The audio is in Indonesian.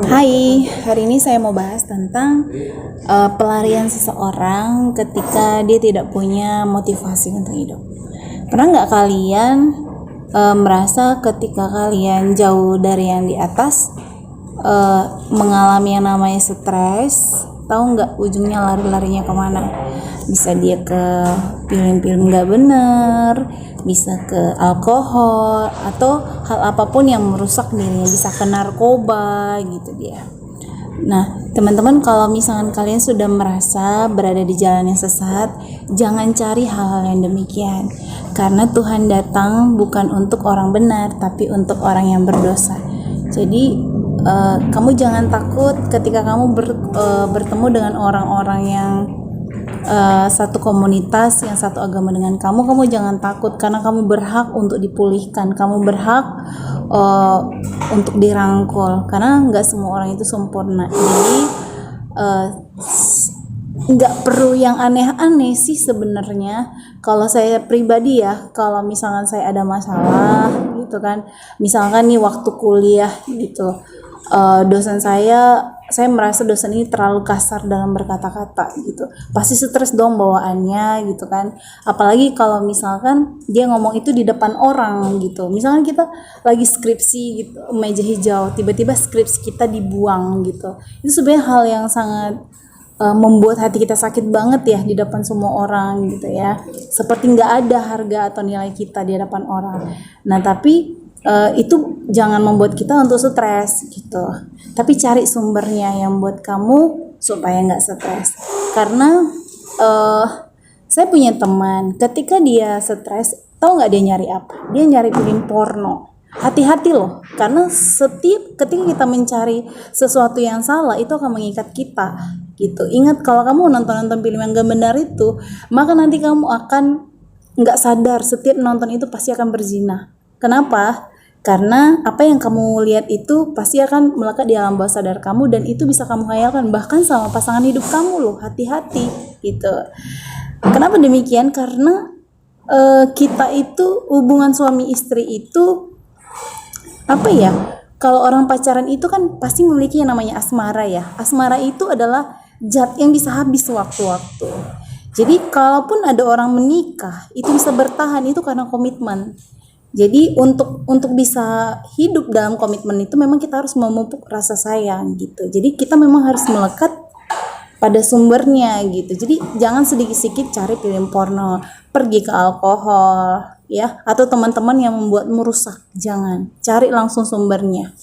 Hai, hari ini saya mau bahas tentang pelarian seseorang ketika dia tidak punya motivasi untuk hidup. Pernah nggak kalian merasa ketika kalian jauh dari yang di atas, mengalami yang namanya stres, tahu nggak ujungnya lari-larinya kemana? Bisa dia ke film-film nggak bener, bisa ke alkohol atau hal apapun yang merusak dirinya, bisa ke narkoba gitu dia. Nah, teman-teman, kalau misalkan kalian sudah merasa berada di jalan yang sesat, jangan cari hal-hal yang demikian. Karena Tuhan datang bukan untuk orang benar, tapi untuk orang yang berdosa. Jadi, kamu jangan takut ketika kamu bertemu dengan orang-orang yang satu komunitas, yang satu agama dengan kamu jangan takut, karena kamu berhak untuk dipulihkan, kamu berhak untuk dirangkul, karena nggak semua orang itu sempurna. Jadi nggak perlu yang aneh-aneh sih sebenarnya. Kalau saya pribadi ya, kalau misalkan saya ada masalah gitu kan, misalkan nih waktu kuliah gitu, dosen saya merasa dosen ini terlalu kasar dalam berkata-kata gitu, pasti stres dong bawaannya gitu kan. Apalagi kalau misalkan dia ngomong itu di depan orang gitu, misalkan kita lagi skripsi gitu, meja hijau, tiba-tiba skripsi kita dibuang gitu, itu sebenarnya hal yang sangat membuat hati kita sakit banget ya di depan semua orang gitu ya, seperti nggak ada harga atau nilai kita di hadapan orang. Nah tapi itu jangan membuat kita untuk stres gitu, tapi cari sumbernya yang buat kamu supaya nggak stres. Karena saya punya teman, ketika dia stres, tahu nggak dia nyari apa? Dia nyari film porno. Hati-hati loh, karena ketika kita mencari sesuatu yang salah, itu akan mengikat kita gitu. Ingat, kalau kamu nonton film yang gak benar itu, maka nanti kamu akan nggak sadar setiap nonton itu pasti akan berzina. Kenapa? Karena apa yang kamu lihat itu pasti akan melekat di alam bawah sadar kamu, dan itu bisa kamu hayalkan bahkan sama pasangan hidup kamu loh. Hati-hati gitu. Kenapa demikian? Karena kita itu, hubungan suami istri itu apa ya, kalau orang pacaran itu kan pasti memiliki yang namanya asmara ya. Asmara itu adalah zat yang bisa habis waktu-waktu. Jadi kalaupun ada orang menikah, itu bisa bertahan itu karena komitmen. Jadi untuk bisa hidup dalam komitmen itu memang kita harus memupuk rasa sayang gitu. Jadi kita memang harus melekat pada sumbernya gitu. Jadi jangan sedikit-sedikit cari film porno, pergi ke alkohol ya, atau teman-teman yang membuat merusak. Jangan, cari langsung sumbernya.